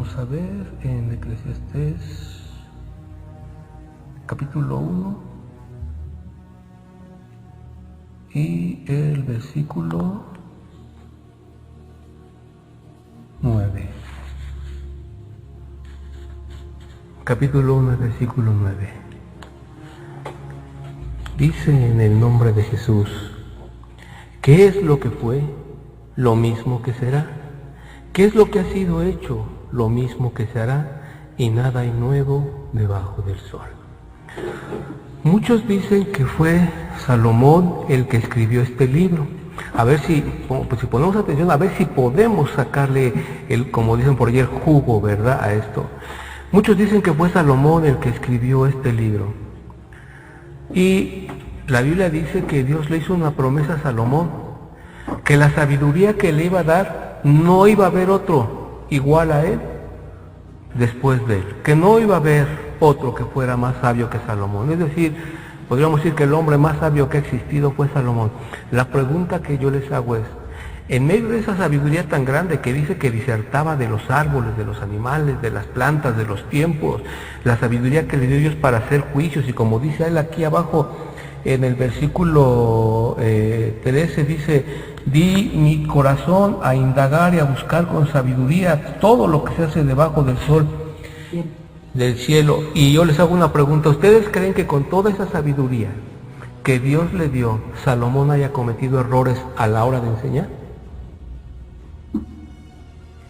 Vamos a ver en Eclesiastés capítulo 1 y el versículo 9. Capítulo 1, versículo 9. Dice en el nombre de Jesús: ¿qué es lo que fue? Lo mismo que será. ¿Qué es lo que ha sido hecho? Lo mismo que se hará, y nada hay nuevo debajo del sol. Muchos dicen que fue Salomón el que escribió este libro. A ver si ponemos atención, a ver si podemos sacarle como dicen por ayer, jugo, ¿verdad?, a esto. Muchos dicen que fue Salomón el que escribió este libro. Y la Biblia dice que Dios le hizo una promesa a Salomón, que la sabiduría que le iba a dar, no iba a haber otro igual a él después de él, que no iba a haber otro que fuera más sabio que Salomón. Es decir, podríamos decir que el hombre más sabio que ha existido fue Salomón. La pregunta que yo les hago es, en medio de esa sabiduría tan grande que dice que disertaba de los árboles, de los animales, de las plantas, de los tiempos, la sabiduría que le dio Dios para hacer juicios, y como dice él aquí abajo en el versículo 13, dice: di mi corazón a indagar y a buscar con sabiduría todo lo que se hace debajo del sol, del cielo. Y yo les hago una pregunta: ¿ustedes creen que con toda esa sabiduría que Dios le dio, Salomón haya cometido errores a la hora de enseñar?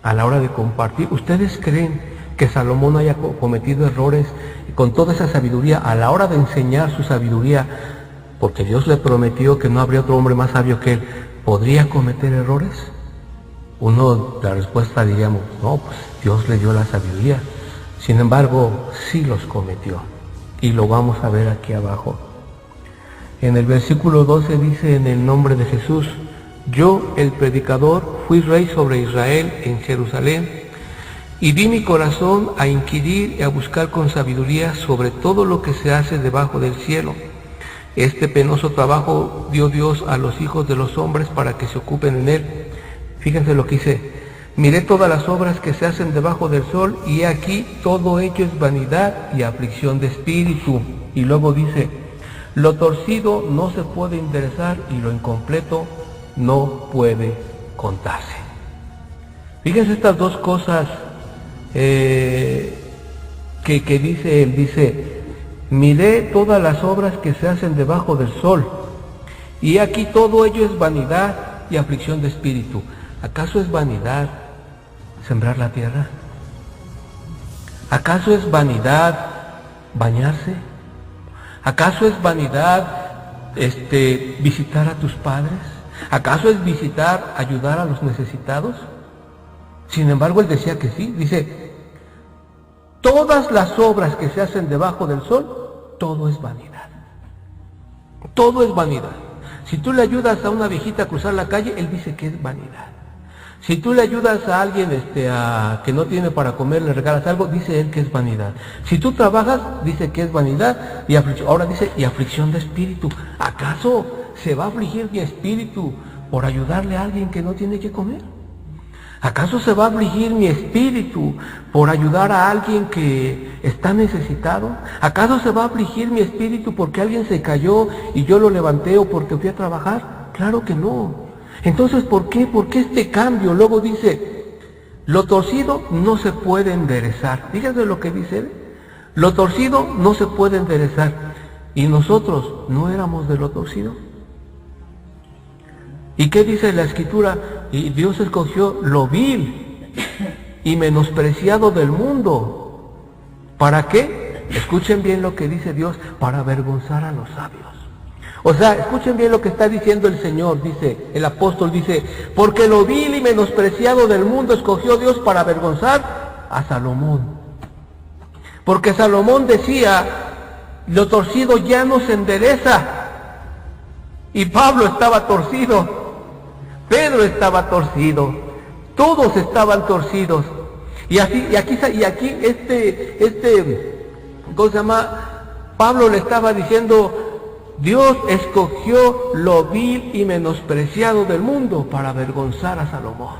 A la hora de compartir. ¿Ustedes creen que Salomón haya cometido errores con toda esa sabiduría a la hora de enseñar su sabiduría? Porque Dios le prometió que no habría otro hombre más sabio que él. ¿Podría cometer errores? La respuesta diríamos, no, pues Dios le dio la sabiduría. Sin embargo, sí los cometió. Y lo vamos a ver aquí abajo. En el versículo 12 dice: en el nombre de Jesús, yo, el predicador, fui rey sobre Israel en Jerusalén, y di mi corazón a inquirir y a buscar con sabiduría sobre todo lo que se hace debajo del cielo. Este penoso trabajo dio Dios a los hijos de los hombres para que se ocupen en él. Fíjense lo que dice: miré todas las obras que se hacen debajo del sol, y he aquí todo ello es vanidad y aflicción de espíritu. Y luego dice: lo torcido no se puede enderezar, y lo incompleto no puede contarse. Fíjense estas dos cosas que dice él. Dice: miré todas las obras que se hacen debajo del sol, y aquí todo ello es vanidad y aflicción de espíritu. ¿Acaso es vanidad sembrar la tierra? ¿Acaso es vanidad bañarse? ¿Acaso es vanidad visitar a tus padres? ¿Acaso es ayudar a los necesitados? Sin embargo, él decía que sí. Dice: todas las obras que se hacen debajo del sol, todo es vanidad. Todo es vanidad. Si tú le ayudas a una viejita a cruzar la calle, él dice que es vanidad. Si tú le ayudas a alguien que no tiene para comer, le regalas algo, dice él que es vanidad. Si tú trabajas, dice que es vanidad y aflicción. Ahora dice: y aflicción de espíritu. ¿Acaso se va a afligir mi espíritu por ayudarle a alguien que no tiene que comer? ¿Acaso se va a afligir mi espíritu por ayudar a alguien que está necesitado? ¿Acaso se va a afligir mi espíritu porque alguien se cayó y yo lo levanté, o porque fui a trabajar? Claro que no. Entonces, ¿por qué? ¿Por qué este cambio? Luego dice: lo torcido no se puede enderezar. Fíjense lo que dice él: lo torcido no se puede enderezar. ¿Y nosotros no éramos de lo torcido? ¿Y qué dice la Escritura? Y Dios escogió lo vil y menospreciado del mundo. ¿Para qué? Escuchen bien lo que dice Dios: para avergonzar a los sabios. O sea, escuchen bien lo que está diciendo el Señor. Dice, el apóstol dice: porque lo vil y menospreciado del mundo escogió Dios para avergonzar a Salomón. Porque Salomón decía: lo torcido ya no se endereza. Y Pablo estaba torcido, Pedro estaba torcido, todos estaban torcidos. Y aquí ¿cómo se llama? Pablo le estaba diciendo: Dios escogió lo vil y menospreciado del mundo para avergonzar a Salomón.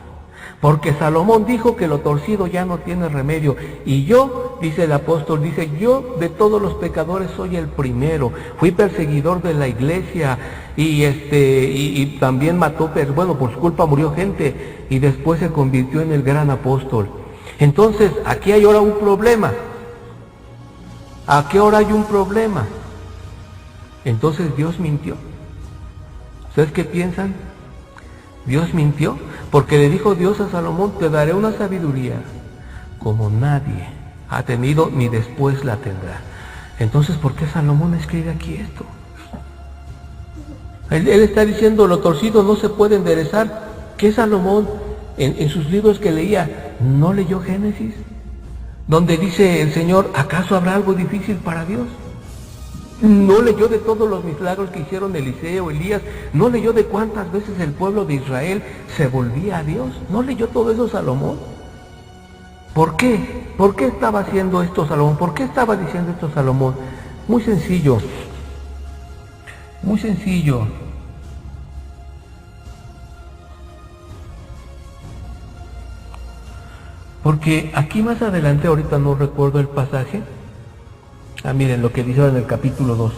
Porque Salomón dijo que lo torcido ya no tiene remedio. Y yo, dice el apóstol, dice, yo de todos los pecadores soy el primero. Fui perseguidor de la iglesia y también mató, bueno, por su culpa murió gente y después se convirtió en el gran apóstol. Entonces, aquí hay ahora un problema. ¿A qué hora hay un problema? Entonces Dios mintió. ¿Ustedes qué piensan? Dios mintió, porque le dijo Dios a Salomón, te daré una sabiduría como nadie ha tenido ni después la tendrá. Entonces, ¿por qué Salomón escribe aquí esto? Él está diciendo, lo torcido no se puede enderezar. ¿Qué Salomón en sus libros que leía no leyó Génesis? Donde dice el Señor, ¿acaso habrá algo difícil para Dios? No leyó de todos los milagros que hicieron Eliseo, Elías, no leyó de cuántas veces el pueblo de Israel se volvía a Dios, no leyó todo eso Salomón. ¿Por qué? ¿Por qué estaba haciendo esto Salomón? ¿Por qué estaba diciendo esto Salomón? Muy sencillo, muy sencillo. Porque aquí más adelante, ahorita no recuerdo el pasaje, miren lo que dice en el capítulo 2.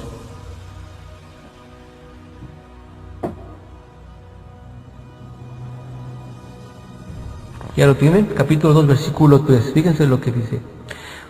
¿Ya lo tienen? Capítulo 2, versículo 3. Fíjense lo que dice.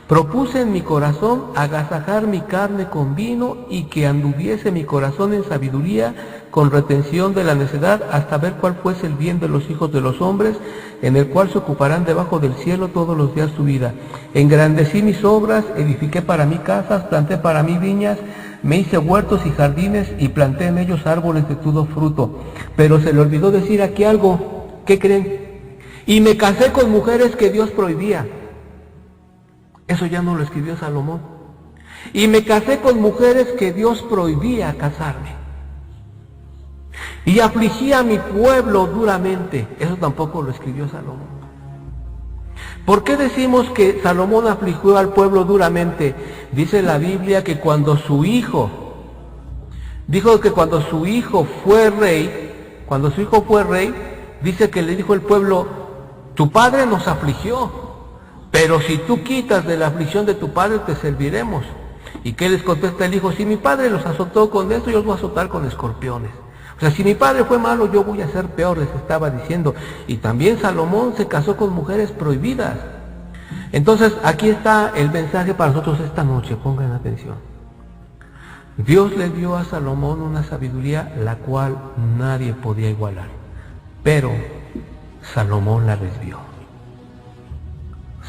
Propuse en mi corazón agasajar mi carne con vino y que anduviese mi corazón en sabiduría con retención de la necedad hasta ver cuál fuese el bien de los hijos de los hombres, en el cual se ocuparán debajo del cielo todos los días de su vida. Engrandecí mis obras, edifiqué para mí casas, planté para mí viñas, me hice huertos y jardines y planté en ellos árboles de todo fruto. Pero se le olvidó decir aquí algo. ¿Qué creen? Y me casé con mujeres que Dios prohibía. Eso ya no lo escribió Salomón. Y me casé con mujeres que Dios prohibía casarme. Y afligí a mi pueblo duramente. Eso tampoco lo escribió Salomón. ¿Por qué decimos que Salomón afligió al pueblo duramente? Dice la Biblia que cuando su hijo, fue rey, dice que le dijo el pueblo, tu padre nos afligió. Pero si tú quitas de la aflicción de tu padre, te serviremos. ¿Y qué les contesta el hijo? Si mi padre los azotó con esto, yo los voy a azotar con escorpiones. O sea, si mi padre fue malo, yo voy a ser peor, les estaba diciendo. Y también Salomón se casó con mujeres prohibidas. Entonces, aquí está el mensaje para nosotros esta noche, pongan atención. Dios le dio a Salomón una sabiduría la cual nadie podía igualar. Pero Salomón la desvió.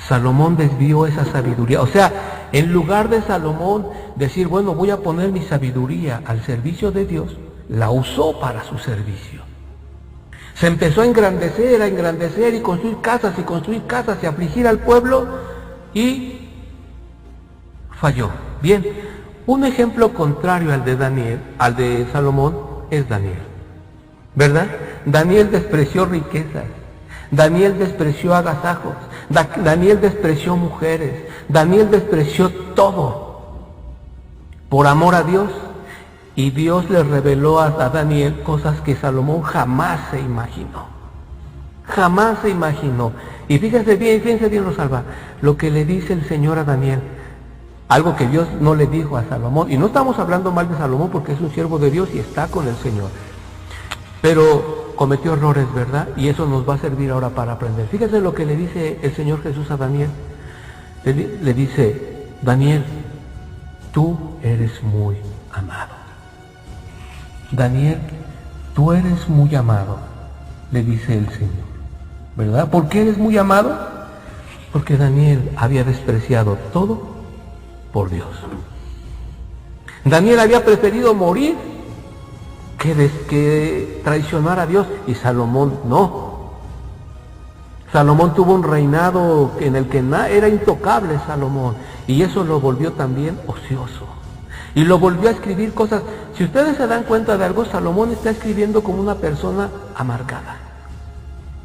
Salomón desvió esa sabiduría. O sea, en lugar de Salomón decir, bueno, voy a poner mi sabiduría al servicio de Dios, la usó para su servicio. Se empezó a engrandecer y construir casas y afligir al pueblo y falló. Bien, un ejemplo contrario al de Salomón es Daniel. ¿Verdad? Daniel despreció riquezas. Daniel despreció agasajos. Daniel despreció mujeres. Daniel despreció todo por amor a Dios. Y Dios le reveló a Daniel cosas que Salomón jamás se imaginó. Jamás se imaginó. Y fíjense bien, Rosalba, lo que le dice el Señor a Daniel. Algo que Dios no le dijo a Salomón. Y no estamos hablando mal de Salomón porque es un siervo de Dios y está con el Señor. Pero cometió errores, ¿verdad? Y eso nos va a servir ahora para aprender. Fíjense lo que le dice el Señor Jesús a Daniel. Le dice, Daniel, tú eres muy amado. Daniel, tú eres muy amado, le dice el Señor. ¿Verdad? ¿Por qué eres muy amado? Porque Daniel había despreciado todo por Dios. Daniel había preferido morir que traicionar a Dios, y Salomón no. Salomón tuvo un reinado en el que era intocable Salomón, y eso lo volvió también ocioso, y lo volvió a escribir cosas. Si ustedes se dan cuenta de algo, Salomón está escribiendo como una persona amargada.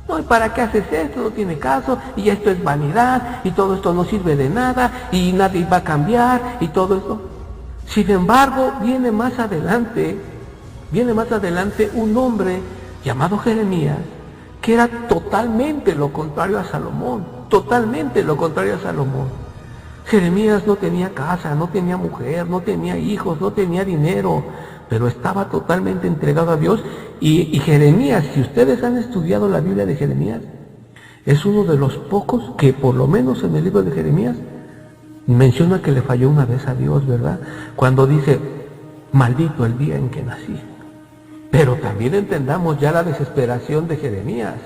No, ¿y para qué haces esto? No tiene caso, y esto es vanidad, y todo esto no sirve de nada, y nadie va a cambiar, y todo esto. Sin embargo, viene más adelante un hombre llamado Jeremías, que era totalmente lo contrario a Salomón, totalmente lo contrario a Salomón. Jeremías no tenía casa, no tenía mujer, no tenía hijos, no tenía dinero, pero estaba totalmente entregado a Dios. Y Jeremías, si ustedes han estudiado la Biblia de Jeremías, es uno de los pocos que, por lo menos en el libro de Jeremías, menciona que le falló una vez a Dios, ¿verdad? Cuando dice, maldito el día en que nací. Pero también entendamos ya la desesperación de Jeremías.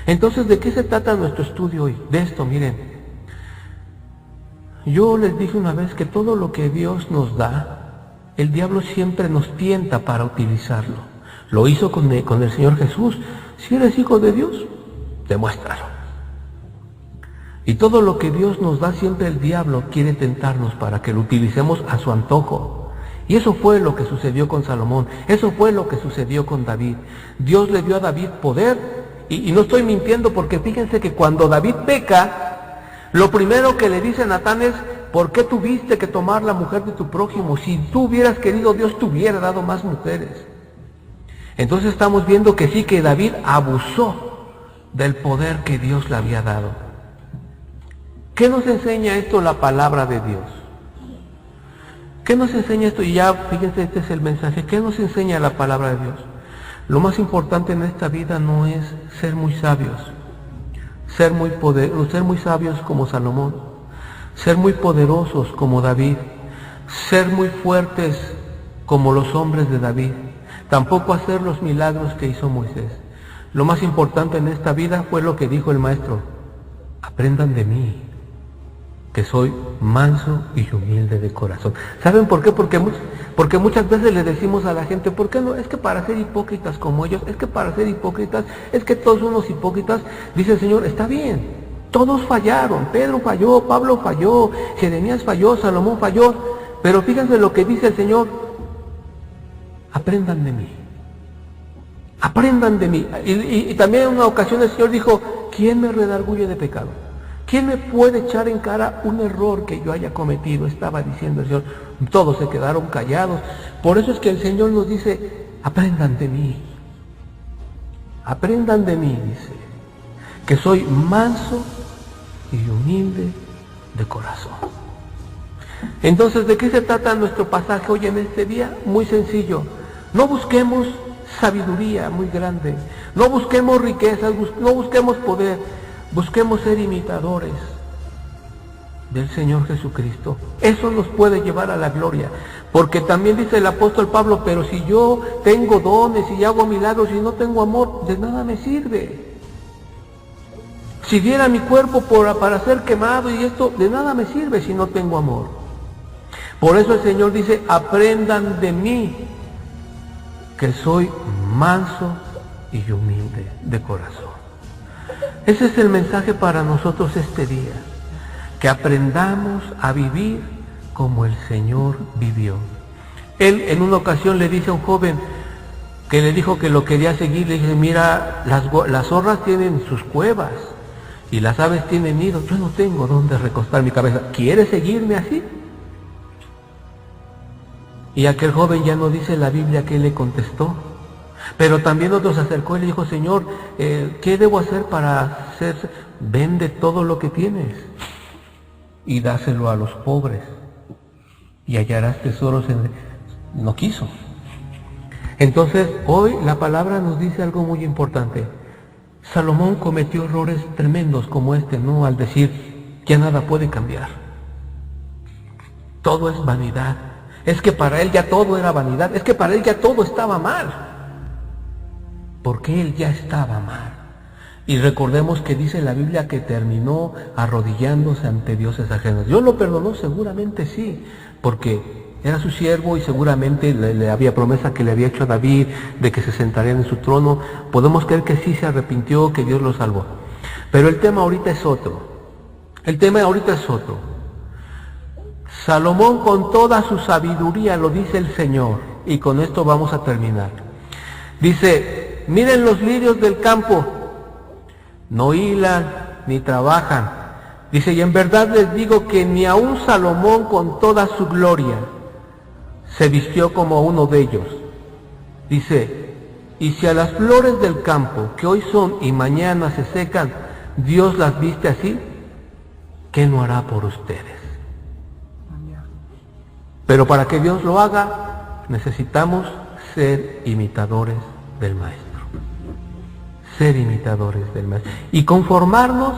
Entonces, ¿de qué se trata nuestro estudio hoy? De esto, miren. Yo les dije una vez que todo lo que Dios nos da, el diablo siempre nos tienta para utilizarlo. Lo hizo con el Señor Jesús. Si eres hijo de Dios, demuéstralo. Y todo lo que Dios nos da, siempre el diablo quiere tentarnos para que lo utilicemos a su antojo. Y eso fue lo que sucedió con Salomón, eso fue lo que sucedió con David. Dios le dio a David poder, y no estoy mintiendo, porque fíjense que cuando David peca, lo primero que le dice Natán es, ¿por qué tuviste que tomar la mujer de tu prójimo? Si tú hubieras querido, Dios te hubiera dado más mujeres. Entonces estamos viendo que sí, que David abusó del poder que Dios le había dado. ¿Qué nos enseña esto la palabra de Dios? ¿Qué nos enseña esto? Y ya, fíjense, este es el mensaje. ¿Qué nos enseña la palabra de Dios? Lo más importante en esta vida no es ser muy sabios, ser muy sabios como Salomón, ser muy poderosos como David, ser muy fuertes como los hombres de David, tampoco hacer los milagros que hizo Moisés. Lo más importante en esta vida fue lo que dijo el maestro: aprendan de mí, que soy manso y humilde de corazón. ¿Saben por qué? Porque muchas veces le decimos a la gente, ¿por qué no? Es que para ser hipócritas como ellos, es que para ser hipócritas, es que todos son unos hipócritas. Dice el Señor, está bien, todos fallaron, Pedro falló, Pablo falló, Jeremías falló, Salomón falló, pero fíjense lo que dice el Señor: aprendan de mí, aprendan de mí. Y también en una ocasión el Señor dijo, ¿quién me redarguye de pecado? ¿Quién me puede echar en cara un error que yo haya cometido? Estaba diciendo el Señor. Todos se quedaron callados. Por eso es que el Señor nos dice, aprendan de mí. Aprendan de mí, dice, que soy manso y humilde de corazón. Entonces, ¿de qué se trata nuestro pasaje hoy en este día? Muy sencillo. No busquemos sabiduría muy grande. No busquemos riquezas, no busquemos poder. Busquemos ser imitadores del Señor Jesucristo. Eso nos puede llevar a la gloria. Porque también dice el apóstol Pablo, pero si yo tengo dones y hago milagros y no tengo amor, de nada me sirve. Si diera mi cuerpo para ser quemado y esto, de nada me sirve si no tengo amor. Por eso el Señor dice, aprendan de mí, que soy manso y humilde de corazón. Ese es el mensaje para nosotros este día, que aprendamos a vivir como el Señor vivió. Él en una ocasión le dice a un joven que le dijo que lo quería seguir, le dice, mira, las zorras tienen sus cuevas y las aves tienen nidos, yo no tengo dónde recostar mi cabeza, ¿quieres seguirme así? Y aquel joven, ya no dice la Biblia que le contestó, pero también otro se acercó y le dijo, Señor, ¿qué debo hacer para ser? Vende todo lo que tienes y dáselo a los pobres y hallarás tesoros en... No quiso. Entonces, hoy la palabra nos dice algo muy importante. Salomón cometió errores tremendos como este, ¿no? Al decir, ya nada puede cambiar. Todo es vanidad. Es que para él ya todo era vanidad. Es que para él ya todo estaba mal. Porque él ya estaba mal. Y recordemos que dice la Biblia que terminó arrodillándose ante dioses ajenos. ¿Dios lo perdonó? Seguramente sí, porque era su siervo y seguramente le había promesa que le había hecho a David de que se sentaría en su trono. Podemos creer que sí se arrepintió, que Dios lo salvó. Pero el tema ahorita es otro. El tema ahorita es otro. Salomón con toda su sabiduría, lo dice el Señor, y con esto vamos a terminar. Dice, miren los lirios del campo, no hilan ni trabajan. Dice, y en verdad les digo que ni aun Salomón con toda su gloria se vistió como uno de ellos. Dice, Y si a las flores del campo, que hoy son y mañana se secan, Dios las viste así, ¿qué no hará por ustedes? Pero para que Dios lo haga, necesitamos ser imitadores del Maestro. Ser imitadores del Maestro. Y conformarnos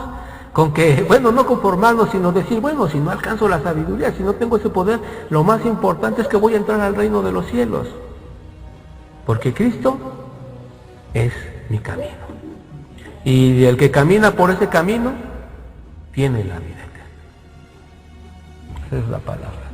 con que, bueno, no conformarnos, sino decir, bueno, si no alcanzo la sabiduría, si no tengo ese poder, lo más importante es que voy a entrar al reino de los cielos. Porque Cristo es mi camino. Y el que camina por ese camino, tiene la vida eterna. Esa es la palabra.